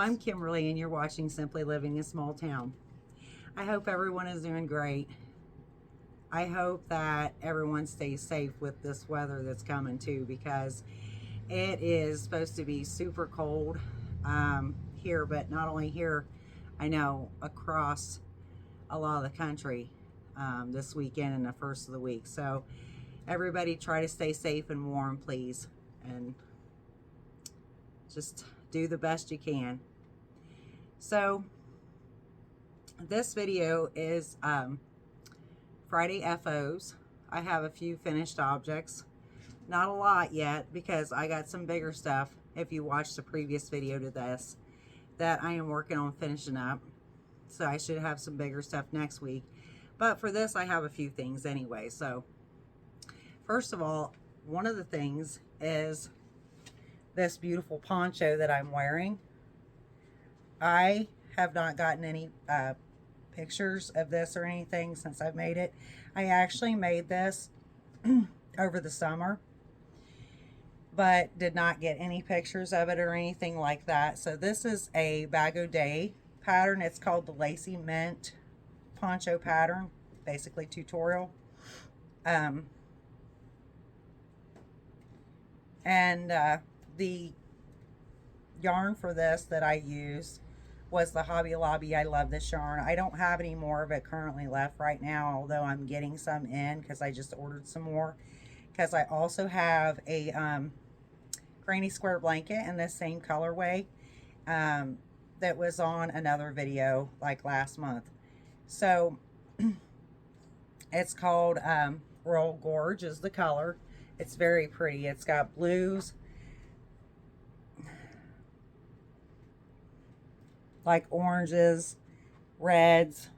I'm Kimberly, and you're watching Simply Living in Small Town. I hope everyone is doing great. I hope that everyone stays safe with this weather that's coming too, because it is supposed to be super cold here, but not only here, I know across a lot of the country this weekend and the first of the week. So everybody try to stay safe and warm, please, and just do the best you can. So this video is Friday FOs. I have a few finished objects, not a lot yet, because I got some bigger stuff, if you watched the previous video to this, that I am working on finishing up. So I should have some bigger stuff next week, but for this I have a few things anyway. So first of all, one of the things is this beautiful poncho that I'm wearing. I have not gotten any pictures of this or anything since I've made it. I actually made this over the summer, but did not get any pictures of it or anything like that. So this is a bag o' day pattern. It's called the Lacy Mint poncho pattern, basically tutorial. The yarn for this that I used was the Hobby Lobby I Love This yarn. I don't have any more of it currently left right now, although I'm getting some in because I just ordered some more, because I also have a granny square blanket in this same colorway that was on another video like last month. So it's called Royal Gorge is the color. It's very pretty. It's got blues, like oranges, reds,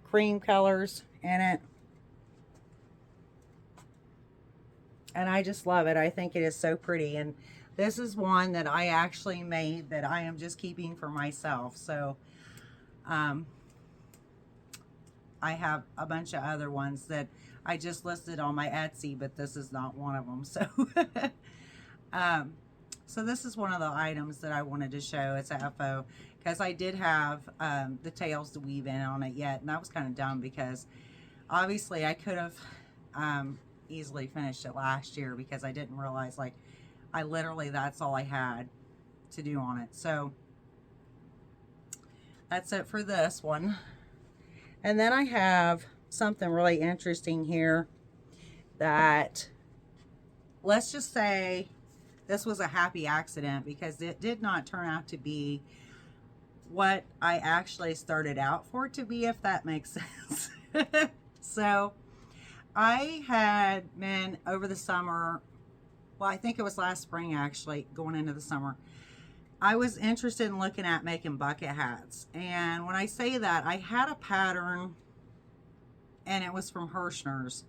cream colors in it. And I just love it. I think it is so pretty. And this is one that I actually made that I am just keeping for myself. So I have a bunch of other ones that I just listed on my Etsy, but this is not one of them. So so this is one of the items that I wanted to show. It's a FO, because I did have the tails to weave in on it yet, and that was kind of dumb, because obviously I could have easily finished it last year, because I didn't realize, like, I literally, that's all I had to do on it. So that's it for this one. And then I have something really interesting here that, let's just say this was a happy accident, because it did not turn out to be what I actually started out for it to be, if that makes sense. So I had been over the summer, well, I think it was last spring actually, going into the summer, I was interested in looking at making bucket hats. And when I say that, I had a pattern, and it was from Hirschner's.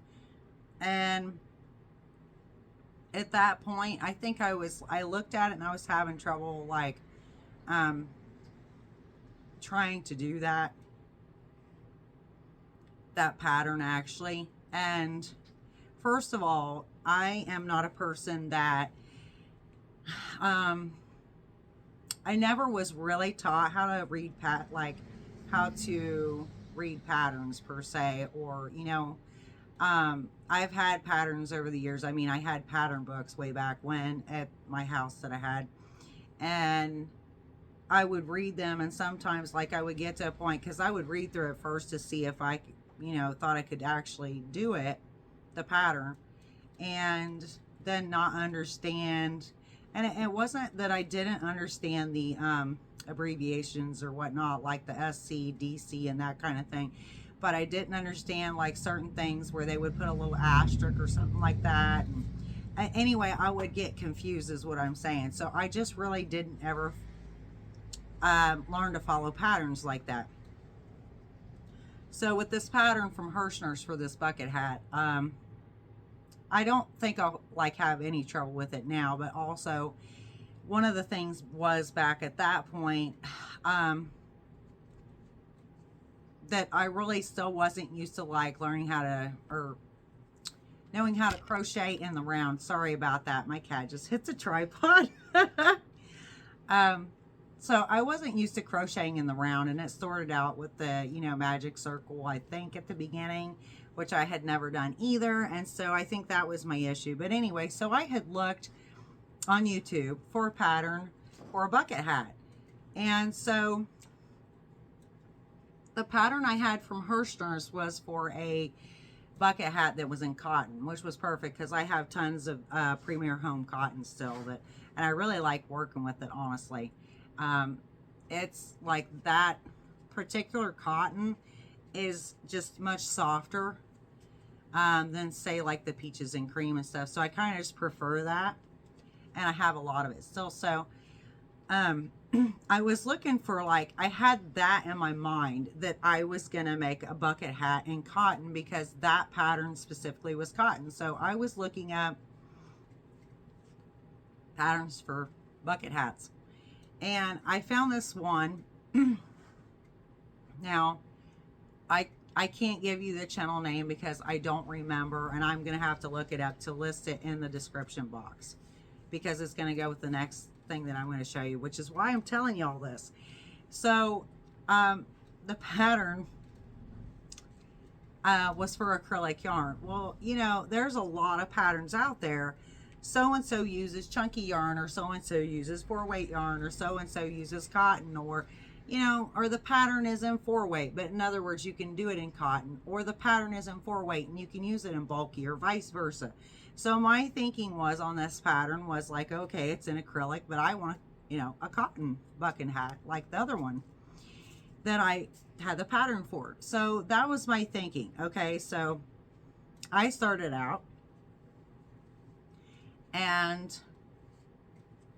And at that point, I think I looked at it and I was having trouble, like, trying to do that pattern actually. And first of all, I am not a person that, I never was really taught how to read how to read patterns per se, or, you know, I've had patterns over the years. I mean, I had pattern books way back when at my house that I had, and I would read them, and sometimes, like, I would get to a point, because I would read through it first to see if I, you know, thought I could actually do it, the pattern, and then not understand. And it wasn't that I didn't understand the abbreviations or whatnot, like the SC, DC, and that kind of thing. But I didn't understand, like, certain things where they would put a little asterisk or something like that. And anyway, I would get confused is what I'm saying. So I just really didn't ever learn to follow patterns like that. So with this pattern from Hirschner's for this bucket hat, I don't think I'll, like, have any trouble with it now. But also, one of the things was, back at that point, that I really still wasn't used to, like, learning how to, or knowing how to crochet in the round. Sorry about that. My cat just hit the tripod. So I wasn't used to crocheting in the round, and it started out with the, you know, magic circle, I think, at the beginning, which I had never done either. And so I think that was my issue. But anyway, so I had looked on YouTube for a pattern for a bucket hat. And so the pattern I had from Hirschner's was for a bucket hat that was in cotton, which was perfect because I have tons of Premier Home cotton still, that, and I really like working with it, honestly. It's like that particular cotton is just much softer than, say, like the peaches and cream and stuff. So I kind of just prefer that, and I have a lot of it still. So I was looking for, like, I had that in my mind that I was gonna make a bucket hat in cotton because that pattern specifically was cotton. So I was looking up patterns for bucket hats, and I found this one. Now, I can't give you the channel name because I don't remember, and I'm going to have to look it up to list it in the description box because it's going to go with the next thing that I'm going to show you, which is why I'm telling you all this. So, the pattern was for acrylic yarn. Well, you know, there's a lot of patterns out there. So-and-so uses chunky yarn, or so-and-so uses 4-weight yarn, or so-and-so uses cotton, or, you know, or the pattern is in 4-weight, but in other words, you can do it in cotton, or the pattern is in 4-weight and you can use it in bulky, or vice versa. So my thinking was on this pattern was like, okay, it's in acrylic, but I want, you know, a cotton bucket hat like the other one that I had the pattern for. So that was my thinking. Okay, so I started out, and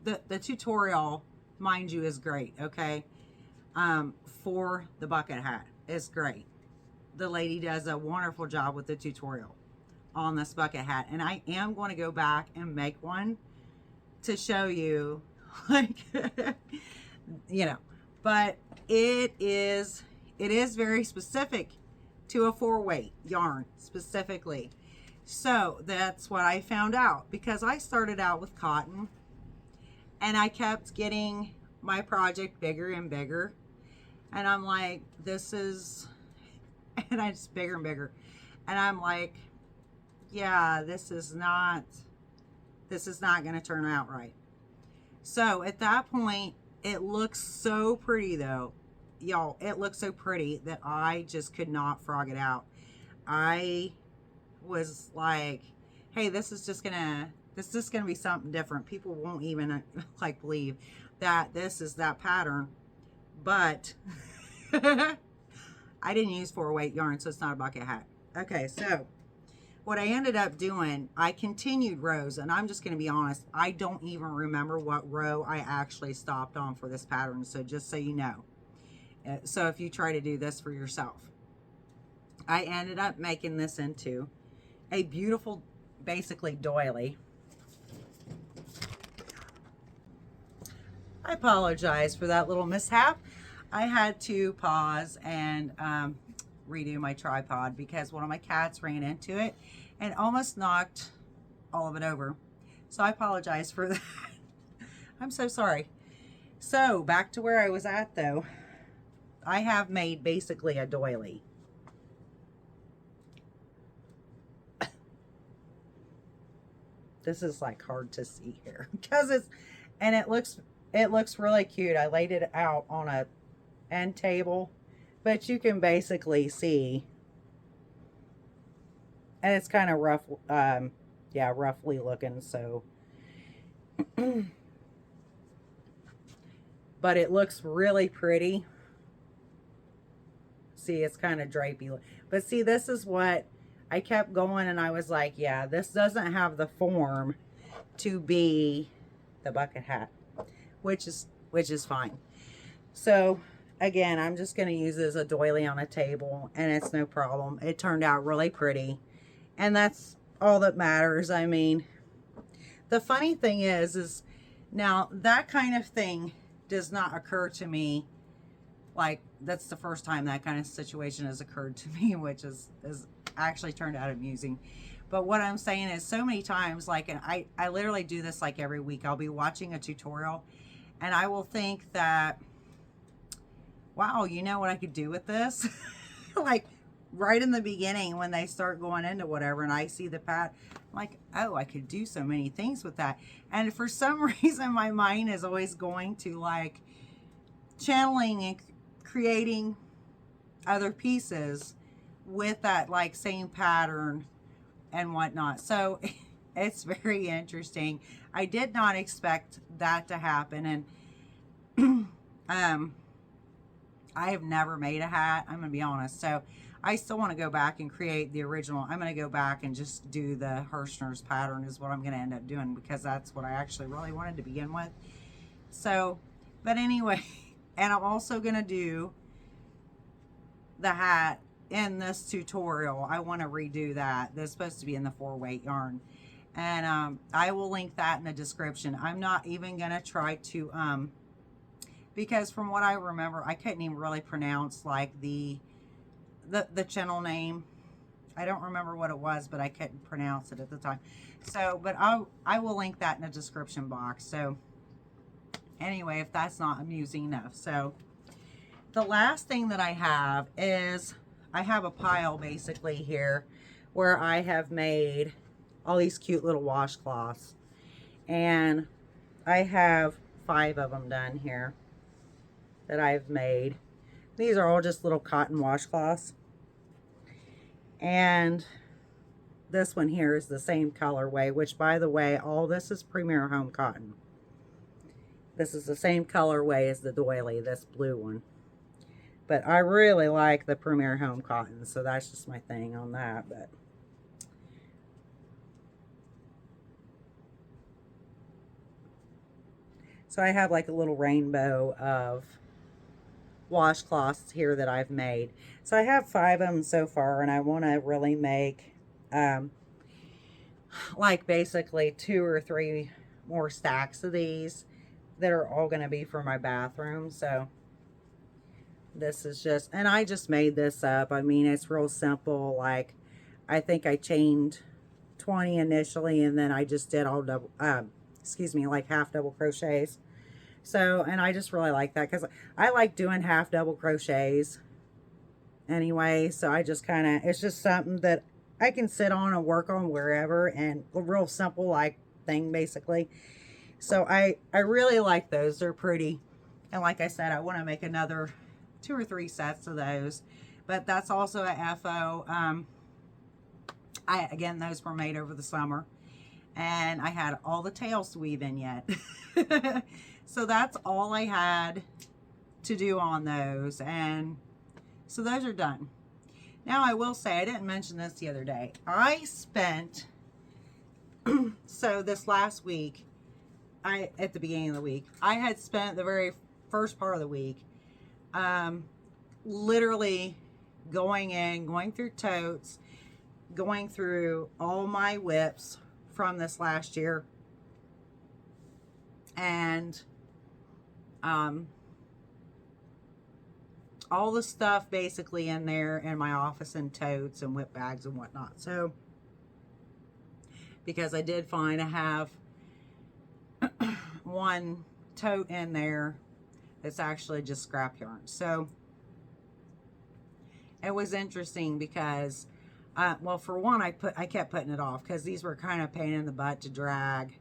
the tutorial, mind you, is great. Okay, for the bucket hat is great. The lady does a wonderful job with the tutorial on this bucket hat, and I am going to go back and make one to show you, like, you know, but it is very specific to a 4-weight yarn specifically. So that's what I found out, because I started out with cotton and I kept getting my project bigger and bigger, and I'm like, this is, and I just bigger and bigger, and I'm like, yeah, this is not going to turn out right. So at that point, it looks so pretty though, y'all. It looks so pretty that I just could not frog it out. I was like, hey, this is just gonna be something different. People won't even like believe that this is that pattern, but I didn't use 4-weight yarn, so it's not a bucket hat. Okay, so what I ended up doing, I continued rows, and I'm just going to be honest, I don't even remember what row I actually stopped on for this pattern, so just so you know. So if you try to do this for yourself, I ended up making this into a beautiful, basically, doily. I apologize for that little mishap. I had to pause and redo my tripod because one of my cats ran into it and almost knocked all of it over. So I apologize for that. I'm so sorry. So back to where I was at though. I have made basically a doily. This is like hard to see here because it looks really cute. I laid it out on a end table, but you can basically see, and it's kind of rough, yeah, roughly looking, so but it looks really pretty. See, it's kind of drapey, but see, this is what I kept going, and I was like, yeah, this doesn't have the form to be the bucket hat, which is fine. So again, I'm just going to use it as a doily on a table, and it's no problem. It turned out really pretty, and that's all that matters. I mean, the funny thing is now that kind of thing does not occur to me. Like, that's the first time that kind of situation has occurred to me, which is actually turned out amusing. But what I'm saying is, so many times, like, and I literally do this like every week. I'll be watching a tutorial, And I will think that, wow, you know what I could do with this? Like right in the beginning when they start going into whatever and I see the pad, I'm like, oh, I could do so many things with that. And for some reason, my mind is always going to like channeling and creating other pieces with that like same pattern and whatnot. So it's very interesting. I did not expect that to happen. And I have never made a hat, I'm gonna be honest. So I still want to go back and create the original. I'm going to go back and just do the Hirschner's pattern is what I'm going to end up doing, because that's what I actually really wanted to begin with. So, but anyway, and I'm also going to do the hat in this tutorial. I want to redo that. That's supposed to be in the 4-weight yarn. And I will link that in the description. I'm not even going to try to, because from what I remember, I couldn't even really pronounce like the channel name. I don't remember what it was, but I couldn't pronounce it at the time. So, but I will link that in the description box. So anyway, if that's not amusing enough. So the last thing that I have is I have a pile basically here where I have made all these cute little washcloths, and I have 5 of them done here that I've made. These are all just little cotton washcloths. And this one here is the same colorway, which by the way, all this is Premier Home Cotton. This is the same colorway as the doily, this blue one. But I really like the Premier Home Cotton, so that's just my thing on that. But so I have like a little rainbow of washcloths here that I've made. So I have 5 of them so far, and I want to really make like basically 2 or 3 more stacks of these that are all going to be for my bathroom. So this is just, and I just made this up. I mean, it's real simple. Like I think I chained 20 initially, and then I just did all double excuse me, like half double crochets. So, and I just really like that because I like doing half double crochets anyway. So I just kind of, it's just something that I can sit on and work on wherever, and a real simple like thing basically. So I really like those. They're pretty. And like I said, I want to make another 2 or 3 sets of those. But that's also a FO. Again, those were made over the summer. And I had all the tails to weave in yet. So that's all I had to do on those. And so those are done. Now I will say, I didn't mention this the other day. I spent, so this last week, at the beginning of the week, I had spent the very first part of the week, literally going through totes, going through all my whips from this last year, and all the stuff basically in there in my office, and totes and whip bags and whatnot. So because I did find I have one tote in there that's actually just scrap yarn. So it was interesting because well, for one, I kept putting it off because these were kind of pain in the butt to drag,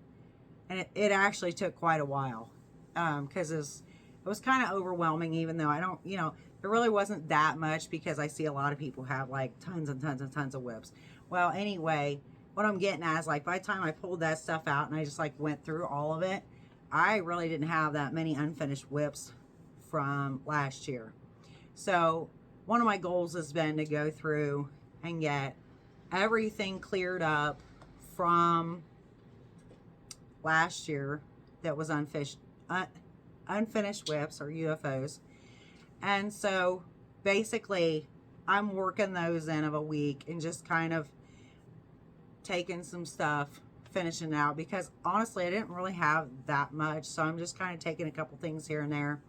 and it actually took quite a while because it was kind of overwhelming, even though I don't, you know, there really wasn't that much, because I see a lot of people have like tons and tons and tons of whips. Well, anyway, what I'm getting at is, like, by the time I pulled that stuff out and I just like went through all of it, I really didn't have that many unfinished whips from last year. So one of my goals has been to go through and get everything cleared up from last year that was unfinished whips, or UFOs. And so basically I'm working those in of a week and just kind of taking some stuff, finishing out, because honestly I didn't really have that much, so I'm just kind of taking a couple things here and there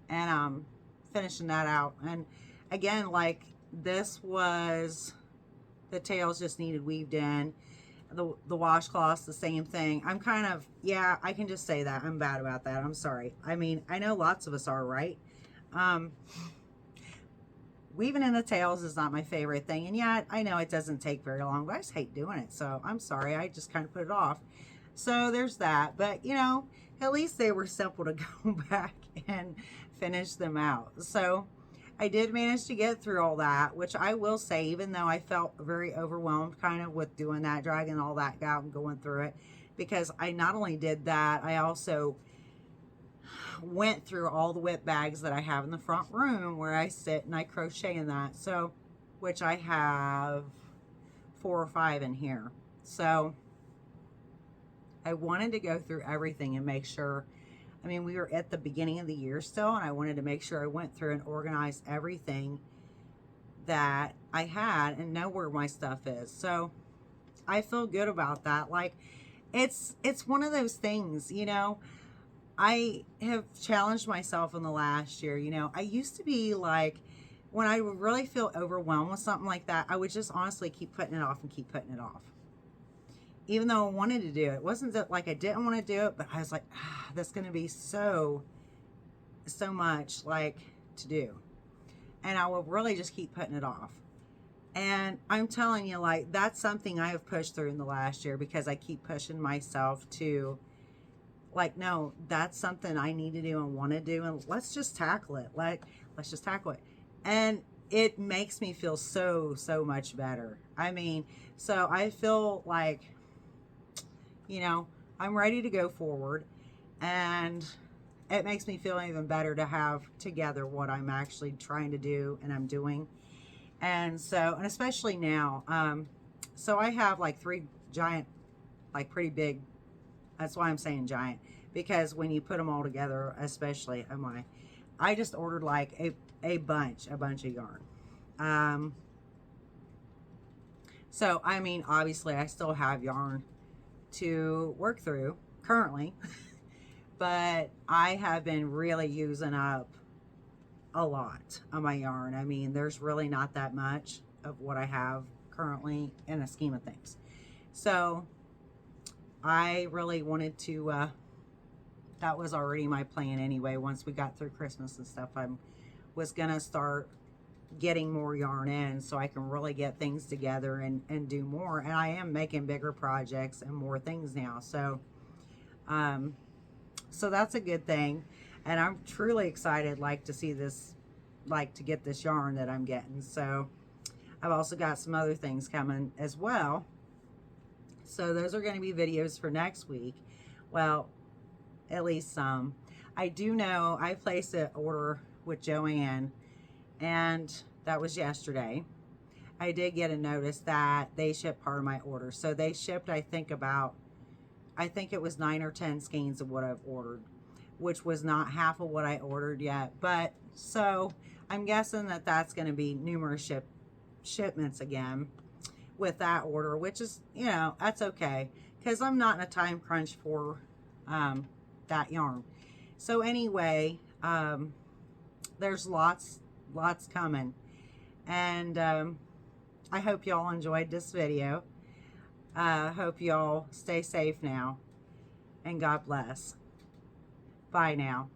and finishing that out. And again, like, this was, the tails just needed weaved in. The washcloths, the same thing. I'm kind of, yeah, I can just say that. I'm bad about that. I'm sorry. I mean, I know lots of us are, right? Weaving in the tails is not my favorite thing. And yet, I know it doesn't take very long, but I just hate doing it. So I'm sorry. I just kind of put it off. So there's that. But, you know, at least they were simple to go back and finish them out. So I did manage to get through all that, which I will say, even though I felt very overwhelmed kind of with doing that, dragging all that out and going through it, because I not only did that, I also went through all the whip bags that I have in the front room where I sit and I crochet in that. So, which I have 4 or 5 in here. So I wanted to go through everything and make sure, I mean, we were at the beginning of the year still, and I wanted to make sure I went through and organized everything that I had and know where my stuff is. So I feel good about that. Like, it's one of those things, you know, I have challenged myself in the last year. You know, I used to be like, when I would really feel overwhelmed with something like that, I would just honestly keep putting it off and keep putting it off. Even though I wanted to do it. It wasn't that like I didn't want to do it, but I was like, that's going to be so much like to do. And I will really just keep putting it off. And I'm telling you, like, that's something I have pushed through in the last year, because I keep pushing myself to, like, no, that's something I need to do and want to do, and let's just tackle it. Like, let's just tackle it. And it makes me feel so much better. I mean, so I feel like, you know, I'm ready to go forward, and it makes me feel even better to have together what I'm actually trying to do and I'm doing. And so, and especially now, so I have like 3 giant, like pretty big, that's why I'm saying giant, because when you put them all together, especially, I just ordered like a bunch of yarn. So, I mean, obviously I still have yarn to work through currently, but I have been really using up a lot of my yarn. I mean, there's really not that much of what I have currently in the scheme of things. So I really wanted to, that was already my plan anyway. Once we got through Christmas and stuff, I was gonna start getting more yarn in so I can really get things together and do more. And I am making bigger projects and more things now. So, so that's a good thing. And I'm truly excited, like, to see this, like, to get this yarn that I'm getting. So I've also got some other things coming as well. So those are going to be videos for next week. Well, at least some. I do know I placed an order with Joanne, and that was yesterday. I did get a notice that they shipped part of my order. So they shipped, I think it was 9 or 10 skeins of what I've ordered, which was not half of what I ordered yet. But so I'm guessing that that's going to be numerous shipments again with that order, which is, you know, that's okay, because I'm not in a time crunch for that yarn. So anyway, there's lots coming, and I hope y'all enjoyed this video. Hope y'all stay safe now, and God bless. Bye now.